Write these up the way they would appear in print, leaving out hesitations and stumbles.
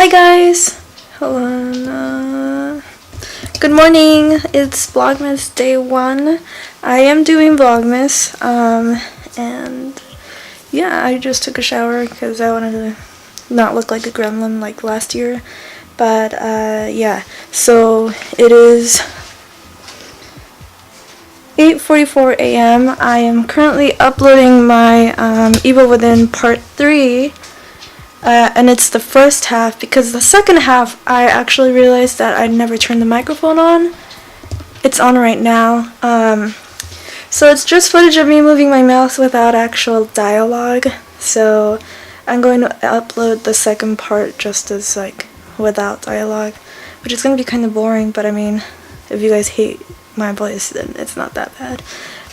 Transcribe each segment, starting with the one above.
Hi guys! Hold on. Good morning. It's Vlogmas day 1. I am doing Vlogmas. And yeah, I just took a shower because I wanted to not look like a gremlin like last year. But yeah, so it is 8:44 a.m. I am currently uploading my Evil Within Part 3. And it's the first half because the second half I actually realized that I never turned the microphone on. It's on right now. So it's just footage of me moving my mouth without actual dialogue. So I'm going to upload the second part just as like without dialogue, which is going to be kind of boring, but I mean, if you guys hate my voice then it's not that bad.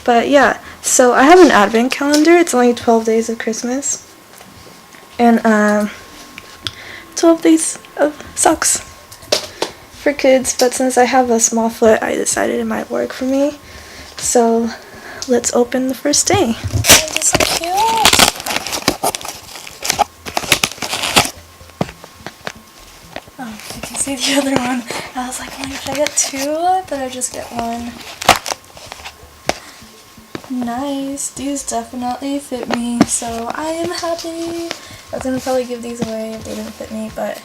But yeah, so I have an advent calendar. It's only 12 days of Christmas. And 12 days of socks for kids, but since I have a small foot, I decided it might work for me. So let's open the first day. It is cute. Oh, you can see the other one. I was like, oh, should I get 2? But I just get 1. Nice. These definitely fit me, so I am happy. I was gonna probably give these away if they didn't fit me, but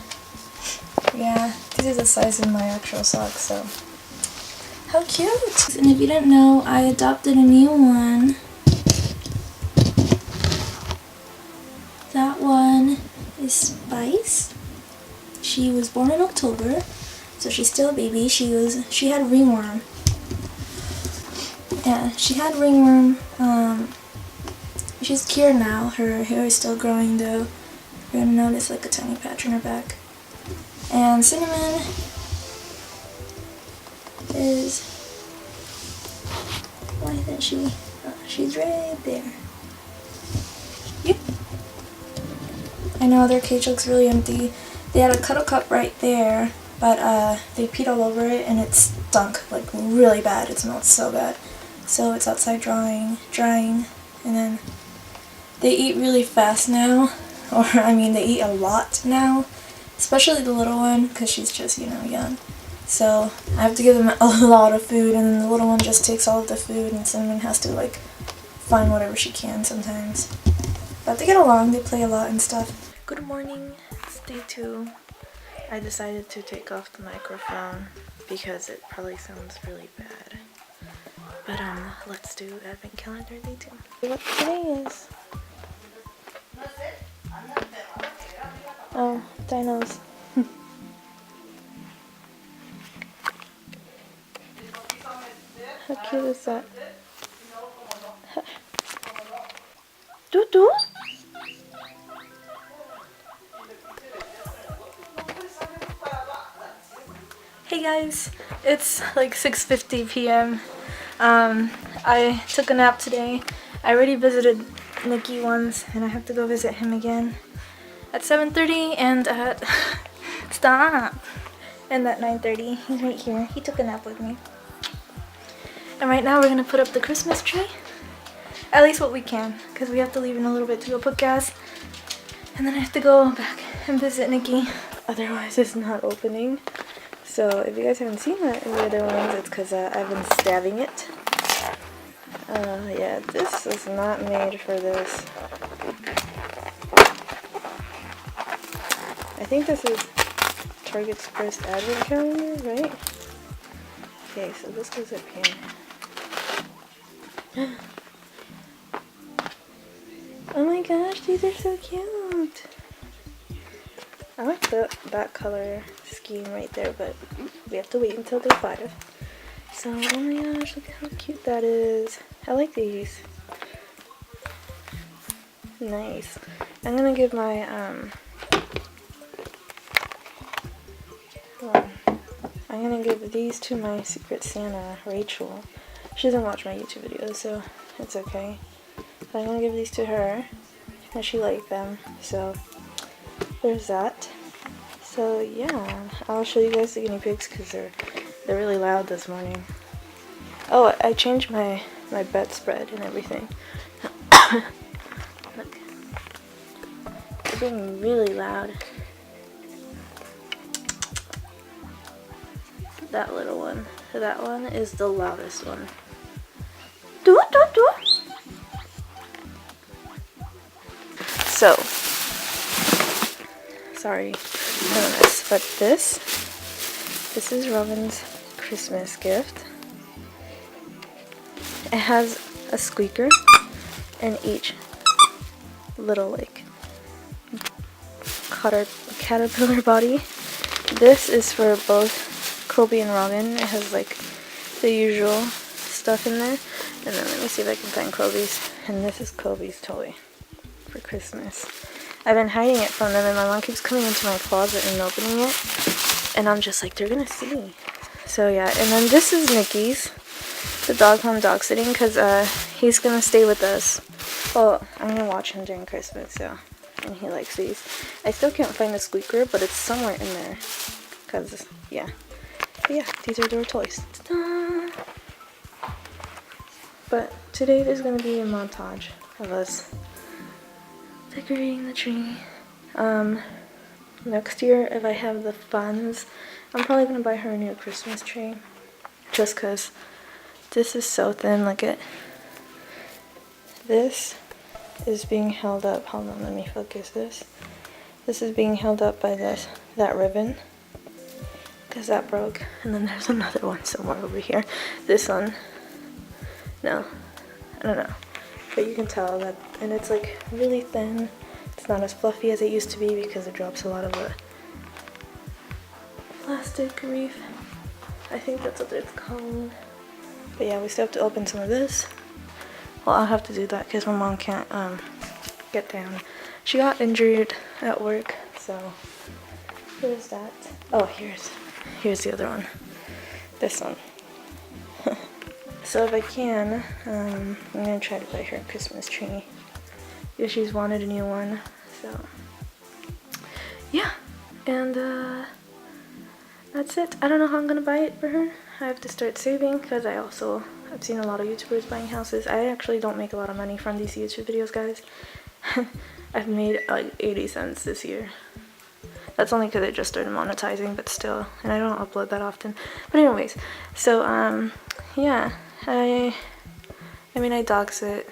yeah, these are the size of my actual socks, so how cute! And if you didn't know, I adopted a new one. That one is Spice. She was born in October, so she's still a baby. She had ringworm. Yeah, she had ringworm. She's cured now. Her hair is still growing though. You're gonna notice like a tiny patch on her back. And Cinnamon is, why isn't she? Oh, she's right there. Yep. I know their cage looks really empty. They had a cuddle cup right there, but they peed all over it and it stunk like really bad. It smelled so bad. So it's outside drying, and then they eat really fast now, or I mean they eat a lot now, especially the little one because she's just, you know, young. So I have to give them a lot of food, and then the little one just takes all of the food and Cinnamon has to like find whatever she can sometimes. But they get along, they play a lot and stuff. Good morning, it's day 2. I decided to take off the microphone because it probably sounds really bad. But let's do Advent Calendar Day 2. What today is? Oh, dinos. How cute is that? Doo-doo? Hey guys, it's like 6:50 p.m. I took a nap today. I already visited Nikki once, and I have to go visit him again at 7:30 and at stop, and at 9:30. He's right here. He took a nap with me. And right now we're gonna put up the Christmas tree. At least what we can, because we have to leave in a little bit to go put gas, and then I have to go back and visit Nikki. Otherwise, it's not opening. So if you guys haven't seen that in the other ones, it's because I've been stabbing it. Yeah, this is not made for this. I think this is Target's first advent calendar, right? Okay, so this goes up here. Oh my gosh, these are so cute! I like that color scheme right there, but we have to wait until day 5. So, oh my gosh, look at how cute that is. I like these. Nice. I'm gonna give my, I'm gonna give these to my Secret Santa, Rachel. She doesn't watch my YouTube videos, so it's okay. But I'm gonna give these to her, and she liked them, so there's that. So yeah, I'll show you guys the guinea pigs because they're really loud this morning. Oh, I changed my bedspread and everything. Look, they're being really loud. that little one. That one is the loudest one. Do it, do it, do it. So, sorry for this, but this is Robin's Christmas gift. It has a squeaker in each little like caterpillar body. This is for both Kobe and Robin. It has like the usual stuff in there. And then let me see if I can find Kobe's. And this is Kobe's toy for Christmas. I've been hiding it from them, and my mom keeps coming into my closet and opening it. And I'm just like, they're gonna see. So yeah, and then this is Nikki's, the dog home dog sitting, because he's gonna stay with us. Well, I'm gonna watch him during Christmas, so, and he likes these. I still can't find the squeaker, but it's somewhere in there, because, yeah. But yeah, these are their toys. Ta-da! But today there's gonna be a montage of us decorating the tree. Next year, if I have the funds, I'm probably gonna buy her a new Christmas tree, just because this is so thin. Look at this is being held up. Hold on, let me focus this. This is being held up by that ribbon, because that broke. And then there's another one somewhere over here. This one, no, I don't know, but you can tell that, and it's like really thin. It's not as fluffy as it used to be because it drops a lot of the plastic reef. I think that's what it's called. But yeah, we still have to open some of this. Well, I'll have to do that because my mom can't get down. She got injured at work, so here's that. Oh, here's the other one. This one. So if I can, I'm gonna try to buy her a Christmas tree. Yeah, she's wanted a new one, so yeah. And that's it. I don't know how I'm gonna buy it for her. I have to start saving because I've seen a lot of YouTubers buying houses. I actually don't make a lot of money from these YouTube videos, guys. I've made like 80 cents this year. That's only because I just started monetizing, but still, and I don't upload that often. But anyways, so yeah, I mean, I dog sit.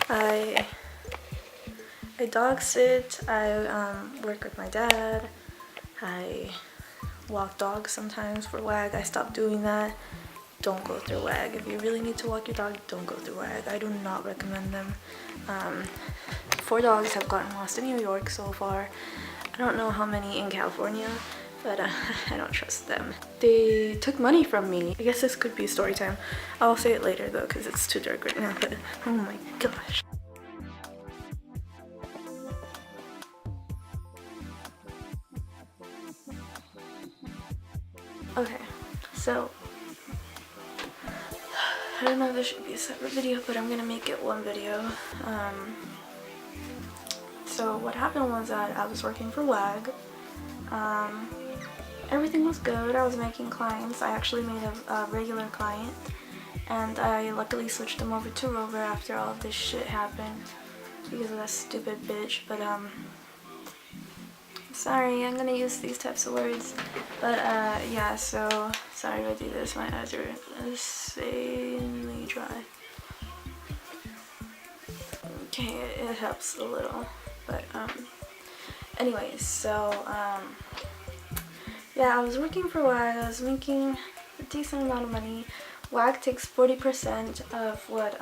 I dog sit, I work with my dad, I walk dogs sometimes for WAG. I stopped doing that. Don't go through WAG. If you really need to walk your dog, don't go through WAG. I do not recommend them. 4 dogs have gotten lost in New York so far. I don't know how many in California, but I don't trust them. They took money from me. I guess this could be story time. I'll say it later though, because it's too dark right now, but oh my gosh. Okay, so I don't know if this should be a separate video, but I'm gonna make it one video. So what happened was that I was working for WAG. Everything was good. I was making clients. I actually made a regular client, and I luckily switched them over to Rover after all of this shit happened because of that stupid bitch. But sorry, I'm gonna use these types of words. But yeah, so sorry if I do this. My eyes are insanely dry. Okay, it helps a little. But anyways, so yeah, I was working for WAG. I was making a decent amount of money. WAG takes 40% of what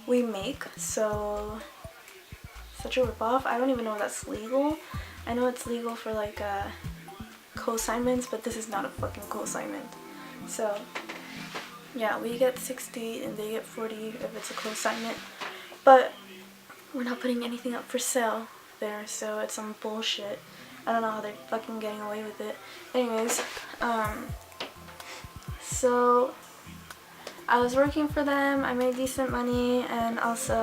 we make, so such a ripoff. I don't even know if that's legal. I know it's legal for like co-assignments, but this is not a fucking co-assignment. So yeah, we get 60 and they get 40 if it's a co-assignment, but we're not putting anything up for sale there, so it's some bullshit. I don't know how they're fucking getting away with it. Anyways, so I was working for them. I made decent money, and also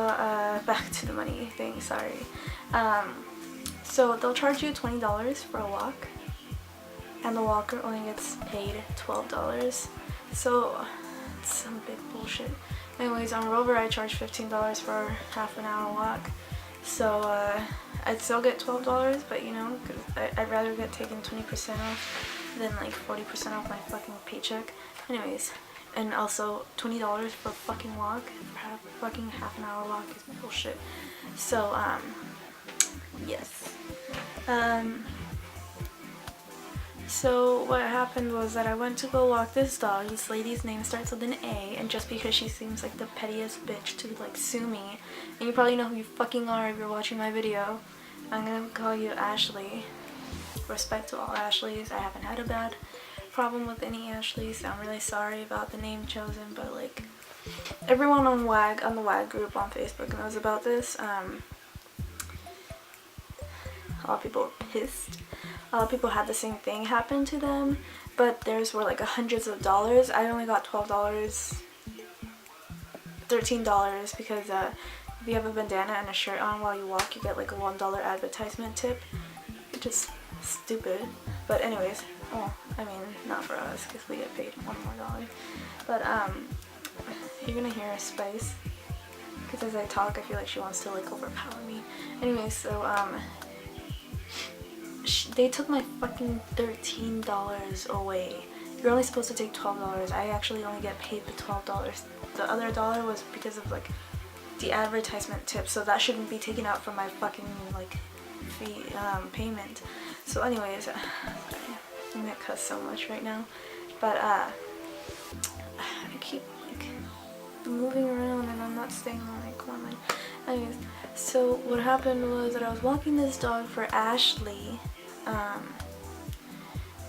back to the money thing, sorry. So they'll charge you $20 for a walk, and the walker only gets paid $12. So it's some big bullshit. Anyways, on Rover I charge $15 for half an hour walk. So I'd still get $12, but you know, cause I'd rather get taken 20% off than like 40% off my fucking paycheck. Anyways, and also $20 for a fucking walk, fucking half an hour walk is bullshit. So yes. So what happened was that I went to go walk this dog. This lady's name starts with an A, and just because she seems like the pettiest bitch to like sue me, and you probably know who you fucking are if you're watching my video, I'm gonna call you Ashley. Respect to all Ashleys. I haven't had a bad problem with any Ashleys. I'm really sorry about the name chosen, but like everyone on the WAG group on Facebook knows about this. A lot of people were pissed. A lot of people had the same thing happen to them, but theirs were like hundreds of dollars. I only got $12, $13 because if you have a bandana and a shirt on while you walk, you get like a $1 advertisement tip, which is stupid. But anyways, well, I mean, not for us because we get paid $1 more. But you're gonna hear Spice because as I talk, I feel like she wants to like overpower me. Anyways, so they took my fucking $13 away. You're only supposed to take $12. I actually only get paid the $12. The other dollar was because of like the advertisement tip, so that shouldn't be taken out from my fucking like fee payment. So anyways, sorry, I'm gonna cuss so much right now, but I keep like moving around and I'm not staying on like one line. Anyways, so what happened was that I was walking this dog for Ashley,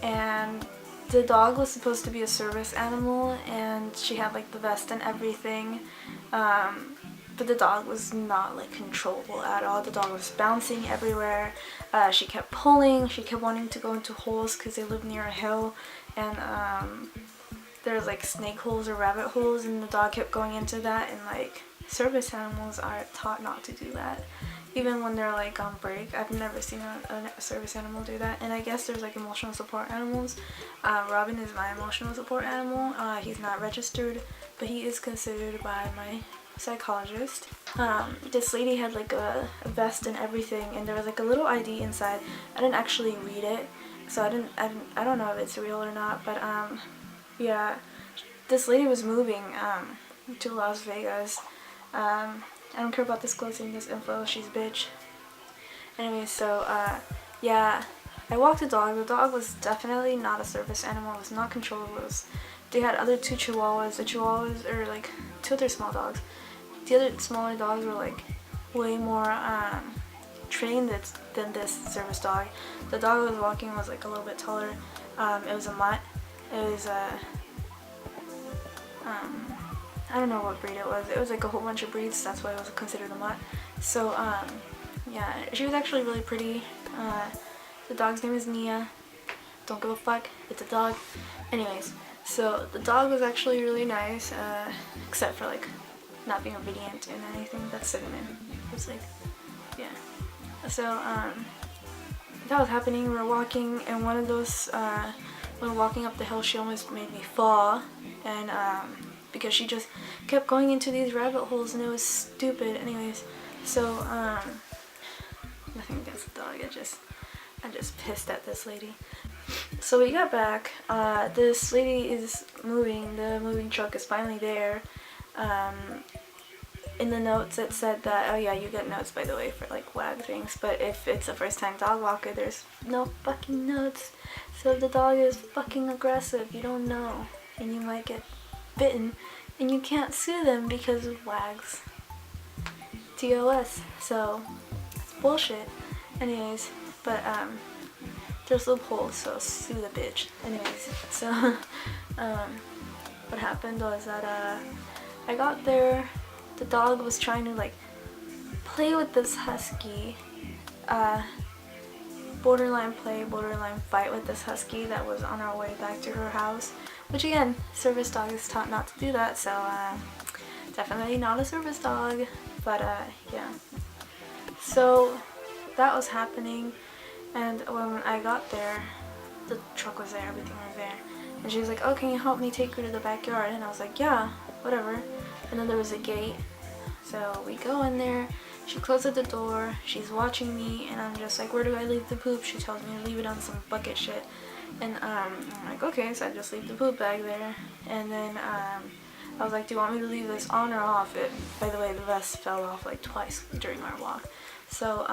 and the dog was supposed to be a service animal, and she had like the vest and everything, but the dog was not like controllable at all. The dog was bouncing everywhere. She kept pulling. She kept wanting to go into holes because they live near a hill, and there's like snake holes or rabbit holes, and the dog kept going into that. And like service animals are taught not to do that, even when they're like on break. I've never seen a service animal do that. And I guess there's like emotional support animals. Robin is my emotional support animal. He's not registered, but he is considered by my psychologist. This lady had like a vest and everything, and there was like a little ID inside. I didn't actually read it, so I don't know if it's real or not, but yeah, this lady was moving to Las Vegas. I don't care about disclosing this info, she's a bitch. Anyway, so yeah, I walked the dog. The dog was definitely not a service animal. It was not controllable. They had other two chihuahuas. The chihuahuas are like two other small dogs. The other smaller dogs were like way more trained than this service dog. The dog I was walking was like a little bit taller. It was a mutt. It was I don't know what breed it was. It was like a whole bunch of breeds. That's why it was considered a mutt. So yeah, she was actually really pretty. The dog's name is Nia. Don't give a fuck. It's a dog. Anyways, so the dog was actually really nice, except for like not being obedient in anything. That's Cinnamon. It's like, yeah. So that was happening. We were walking, and one of those when walking up the hill, she almost made me fall, and because she just kept going into these rabbit holes, and it was stupid. Anyways, so nothing against the dog. I just pissed at this lady. So we got back. This lady is moving. The moving truck is finally there. In the notes it said that, oh yeah, you get notes by the way for like WAG things, but if it's a first time dog walker, there's no fucking notes. So if the dog is fucking aggressive, you don't know, and you might get bitten, and you can't sue them because of WAGs. TOS. So it's bullshit. Anyways, but there's loopholes, so sue the bitch. Anyways, so what happened was that I got there. The dog was trying to like play with this husky, borderline play, borderline fight with this husky that was on our way back to her house, which again, service dog is taught not to do that, so definitely not a service dog, but yeah. So that was happening, and when I got there, the truck was there, everything was there, and she was like, oh, can you help me take her to the backyard? And I was like, yeah, whatever. And then there was a gate, so we go in there. She closes the door, she's watching me, and I'm just like, where do I leave the poop? She tells me to leave it on some bucket shit. And I'm like, okay, so I just leave the poop bag there. And then I was like, do you want me to leave this on or off? It, by the way, the vest fell off like twice during our walk. So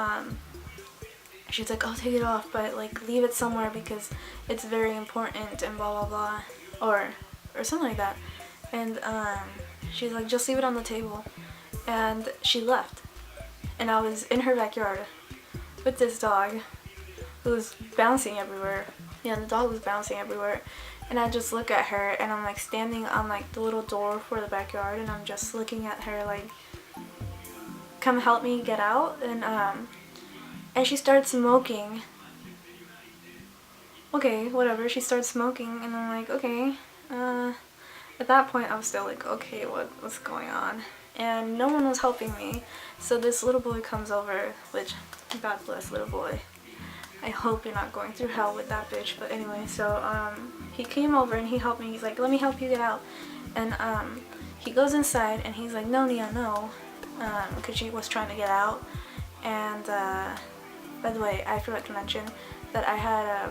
she's like, oh, take it off, but like leave it somewhere because it's very important and blah blah blah, or something like that. And she's like, just leave it on the table. And she left. And I was in her backyard with this dog who was bouncing everywhere. Yeah, the dog was bouncing everywhere. And I just look at her, and I'm like standing on like the little door for the backyard, and I'm just looking at her like, come help me get out. And she started smoking. Okay, whatever, she started smoking, and I'm like, okay. At that point, I was still like, okay, what's going on? And no one was helping me. So this little boy comes over, which, God bless little boy. I hope you're not going through hell with that bitch. But anyway, so he came over and he helped me. He's like, let me help you get out. And he goes inside and he's like, no, Nia, no. Because she was trying to get out. And by the way, I forgot to mention that I had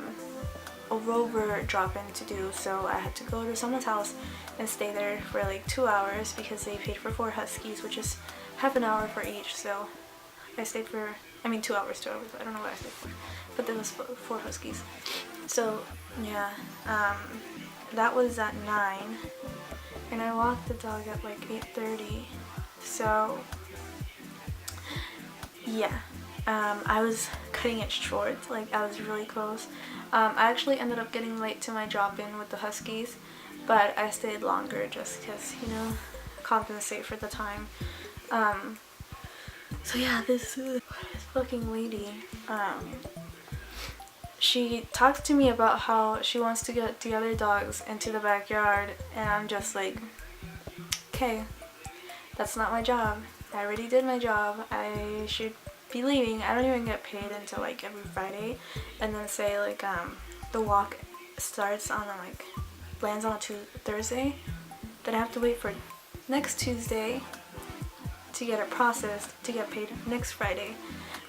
a rover drop-in to do. So I had to go to someone's house and stay there for like 2 hours because they paid for 4 huskies, which is half an hour for each. So I stayed for, 2 hours, I don't know what I stayed for, but there was 4 huskies. So yeah, that was at 9, and I walked the dog at like 8:30. So yeah, I was cutting it short, like I was really close. I actually ended up getting late to my drop-in with the huskies, but I stayed longer just because, compensate for the time. So yeah, this fucking lady, she talks to me about how she wants to get the other dogs into the backyard, and I'm just like, okay, that's not my job. I already did my job. I should be leaving. I don't even get paid until like every Friday, and then say like the walk starts on lands on a Thursday, then I have to wait for next Tuesday to get it processed to get paid next Friday.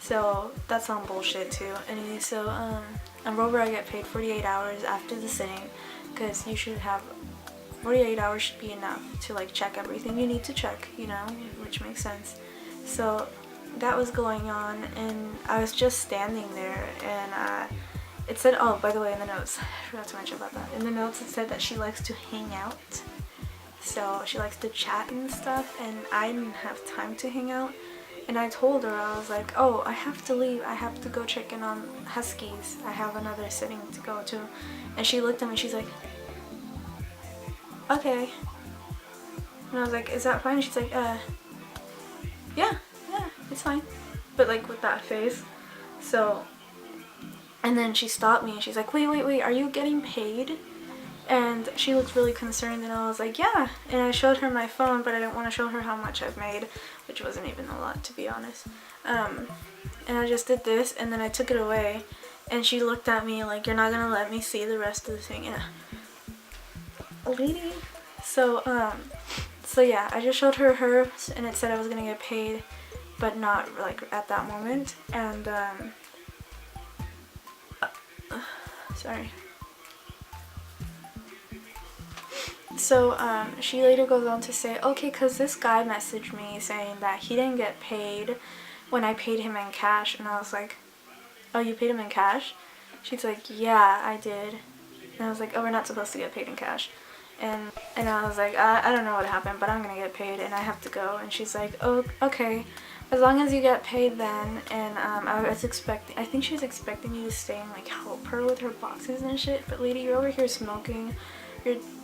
So that's some bullshit too. Anyway, so on Rover I get paid 48 hours after the sitting, because you should have 48 hours should be enough to like check everything you need to check, which makes sense. So that was going on, and I was just standing there, and it said, oh, by the way, in the notes, I forgot to mention about that. In the notes it said that she likes to hang out. So she likes to chat and stuff, and I didn't have time to hang out. And I told her, I was like, oh, I have to leave. I have to go check in on huskies. I have another sitting to go to. And she looked at me, she's like, okay. And I was like, is that fine? And she's like, yeah, it's fine. But like with that face. So, and then she stopped me and she's like, wait, are you getting paid? And she looked really concerned, and I was like, yeah. And I showed her my phone, but I didn't want to show her how much I've made, which wasn't even a lot, to be honest. And I just did this, and then I took it away, and she looked at me like, you're not gonna let me see the rest of the thing. And lady. So yeah, I just showed her hers, and it said I was gonna get paid, but not like at that moment. And sorry. So she later goes on to say, okay, because this guy messaged me saying that he didn't get paid when I paid him in cash. And I was like, oh, you paid him in cash? She's like, yeah, I did. And I was like, oh, we're not supposed to get paid in cash. And I was like, I don't know what happened, but I'm going to get paid and I have to go. And she's like, oh, okay, as long as you get paid then. And I think she was expecting me to stay and like help her with her boxes and shit. But lady, you're over here smoking.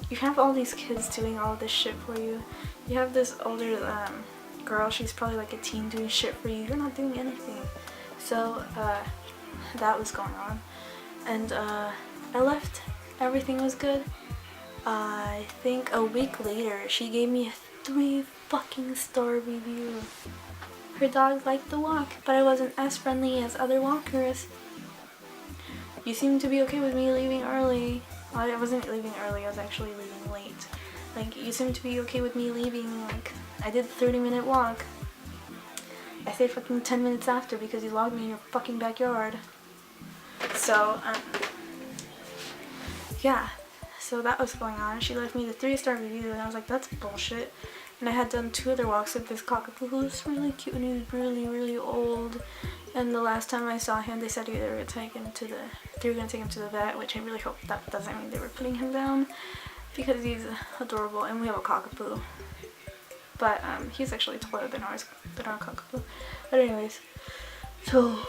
You have all these kids doing all this shit for you. You have this older girl, she's probably like a teen doing shit for you. You're not doing anything. So that was going on. And I left. Everything was good. I think a week later, she gave me a 3 fucking star review. Her dog liked the walk, but I wasn't as friendly as other walkers. You seem to be okay with me leaving early. Well, I wasn't leaving early, I was actually leaving late. Like, you seem to be okay with me leaving, like, I did the 30-minute walk. I I stayed fucking 10 minutes after because you logged me in your fucking backyard. So, yeah. So that was going on. She left me the 3-star review, and I was like, that's bullshit. And I had done 2 other walks with this cockapoo who was really cute, and he was really, really old. And the last time I saw him, they said they were gonna take him to the vet, which I really hope that doesn't mean they were putting him down, because he's adorable, and we have a cockapoo. But he's actually taller than our cockapoo. But anyways, so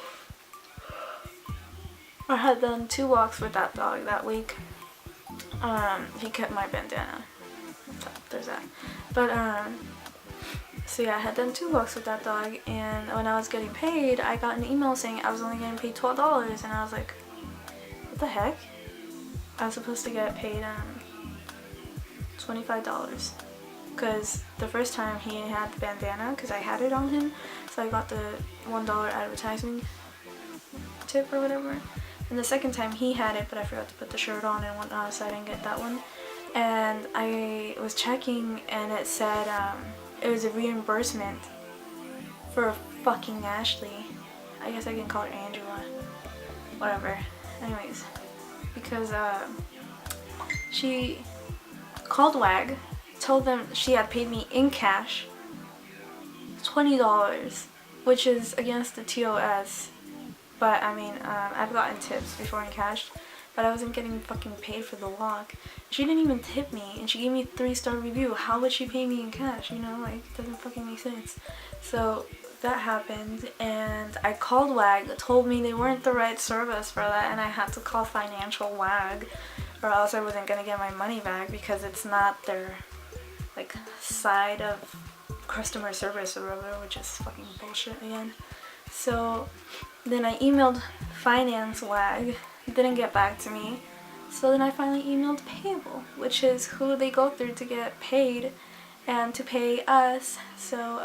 I had done 2 walks with that dog that week. He kept my bandana. So there's that. But so yeah, I had done 2 walks with that dog, and when I was getting paid, I got an email saying I was only getting paid $12, and I was like, what the heck? I was supposed to get paid $25, because the first time he had the bandana, because I had it on him, so I got the $1 advertising tip or whatever. And the second time he had it, but I forgot to put the shirt on and whatnot, so I didn't get that one. And I was checking, and it said it was a reimbursement for fucking Ashley. I guess I can call her Angela. Whatever. Anyways, because she called WAG, told them she had paid me in cash $20, which is against the TOS. But I mean, I've gotten tips before in cash, but I wasn't getting fucking paid for the walk. She didn't even tip me, and she gave me a 3-star review. How would she pay me in cash? You know, like, it doesn't fucking make sense. So that happened, and I called WAG, told me they weren't the right service for that, and I had to call financial WAG, or else I wasn't gonna get my money back, because it's not their like side of customer service or whatever, which is fucking bullshit again. So then I emailed finance WAG, didn't get back to me. So then I finally emailed payable, which is who they go through to get paid and to pay us. So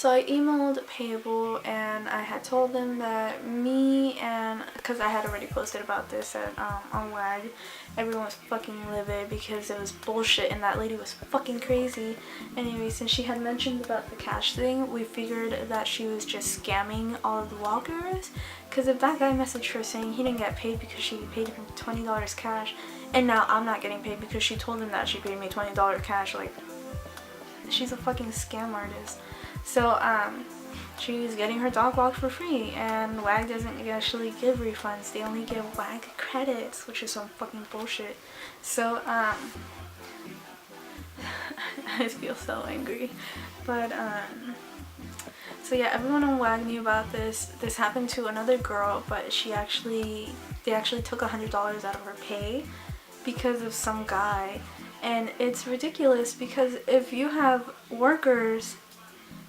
I emailed payable, and I had told them that me and, because I had already posted about this on WAG, everyone was fucking livid because it was bullshit and that lady was fucking crazy. Anyway, since she had mentioned about the cash thing, we figured that she was just scamming all of the walkers. Because if that guy messaged her saying he didn't get paid because she paid him $20 cash, and now I'm not getting paid because she told him that she paid me $20 cash, like, she's a fucking scam artist. So, she's getting her dog walked for free, and WAG doesn't actually give refunds. They only give WAG credits, which is some fucking bullshit. So, I feel so angry. But, so yeah, everyone on WAG knew about this. This happened to another girl, but they actually took $100 out of her pay because of some guy. And it's ridiculous, because if you have workers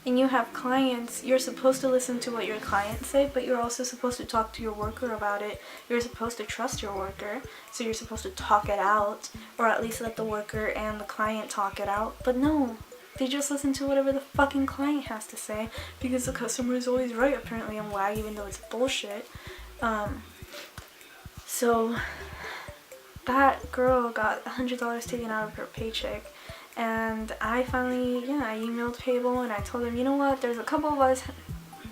and you have clients, you're supposed to listen to what your clients say, but you're also supposed to talk to your worker about it. You're supposed to trust your worker, so you're supposed to talk it out, or at least let the worker and the client talk it out. But no, they just listen to whatever the fucking client has to say, because the customer is always right, apparently, on WAG, even though it's bullshit. So that girl got $100 taken out of her paycheck. And I finally, I emailed payable, and I told them, you know what, there's a couple of us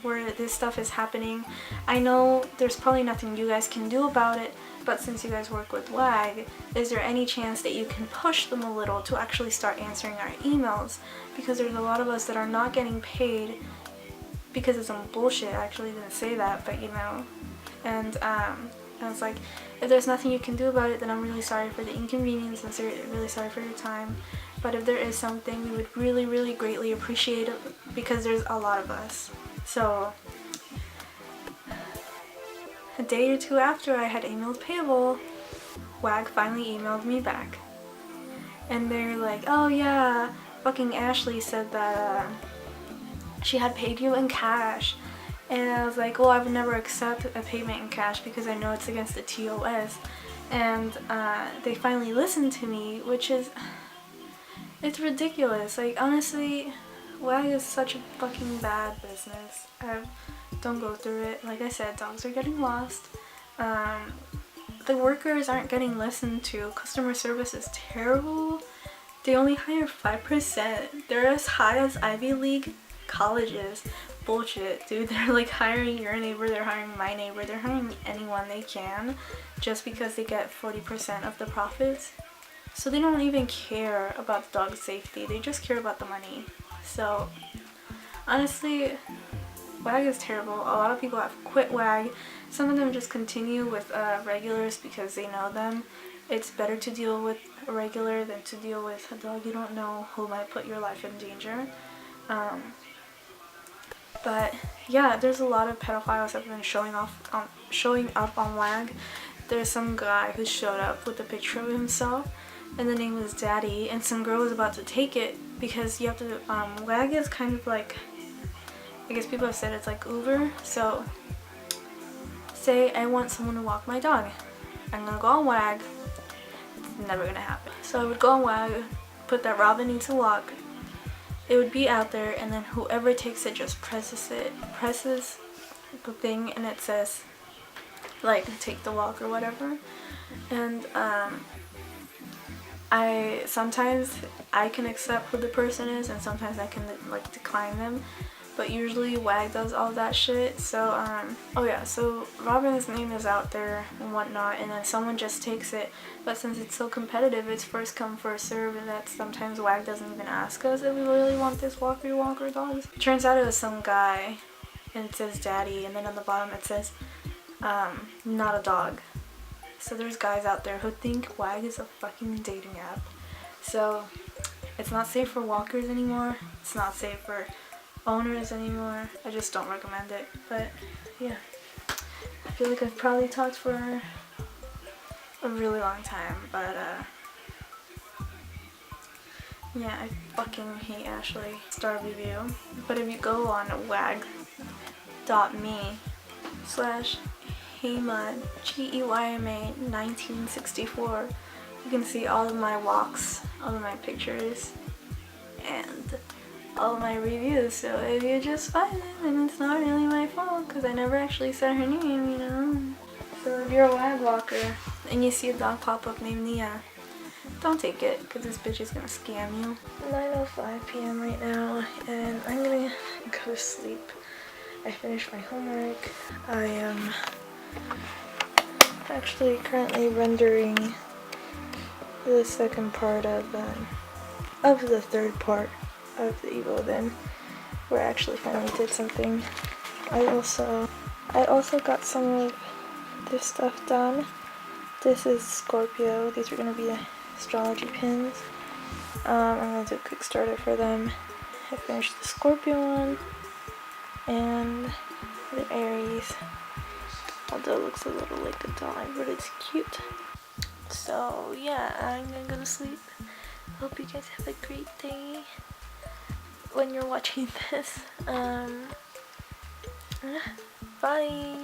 where this stuff is happening. I know there's probably nothing you guys can do about it, but since you guys work with WAG, is there any chance that you can push them a little to actually start answering our emails? Because there's a lot of us that are not getting paid because of some bullshit. I actually didn't say that, but you know. And I was like, if there's nothing you can do about it, then I'm really sorry for the inconvenience, and really sorry for your time. But if there is something, we would really, really greatly appreciate it, because there's a lot of us. So a day or 2 after I had emailed payable, WAG finally emailed me back. And they're like, oh yeah, fucking Ashley said that she had paid you in cash. And I was like, well, I would never accept a payment in cash because I know it's against the TOS. And they finally listened to me, which is, it's ridiculous. Like, honestly, WAG is such a fucking bad business. Don't go through it. Like I said, dogs are getting lost. The workers aren't getting listened to. Customer service is terrible. They only hire 5%. They're as high as Ivy League colleges. Bullshit, dude. They're like hiring your neighbor, they're hiring my neighbor, they're hiring anyone they can just because they get 40% of the profits. So they don't even care about dog safety, they just care about the money. So honestly, WAG is terrible. A lot of people have quit WAG. Some of them just continue with regulars because they know them. It's better to deal with a regular than to deal with a dog you don't know who might put your life in danger. But yeah, there's a lot of pedophiles that have been showing up on WAG. There's some guy who showed up with a picture of himself, and the name was Daddy, and some girl was about to take it because you have to. WAG is kind of like, I guess people have said it's like Uber. So say I want someone to walk my dog, I'm gonna go on WAG. It's never gonna happen. So I would go on WAG, put that Robin needs to walk. It would be out there, and then whoever takes it just presses the thing, and it says like take the walk or whatever. And sometimes I can accept who the person is, and sometimes I can like decline them. But usually WAG does all that shit. So oh yeah, so Robin's name is out there and whatnot, and then someone just takes it. But since it's so competitive, it's first come first serve, and that sometimes WAG doesn't even ask us if we really want this walker dogs. It turns out it was some guy, and it says Daddy, and then on the bottom it says not a dog. So there's guys out there who think WAG is a fucking dating app. So it's not safe for walkers anymore. It's not safe for owners anymore. I just don't recommend it. But yeah, I feel like I've probably talked for a really long time, but yeah, I fucking hate Ashley. Star review. But if you go on wag.me/Heyma GEYMA 1964, you can see all of my walks, all of my pictures, and all of my reviews. So if you just find it, then it's not really my fault, because I never actually said her name, you know. So if you're a WAG walker and you see a dog pop up named Nia, don't take it, because this bitch is gonna scam you. 9:05 p.m. right now, and I'm gonna go to sleep. I finished my homework. I am actually currently rendering the second part of the third part of the Evo Then, where I actually finally did something. I also got some of this stuff done. This is Scorpio. These are gonna be astrology pins. I'm gonna do a quick starter for them. I finished the Scorpio one and the Aries. Although it looks a little like a dog, but it's cute. So yeah, I'm gonna go to sleep. Hope you guys have a great day when you're watching this. Bye.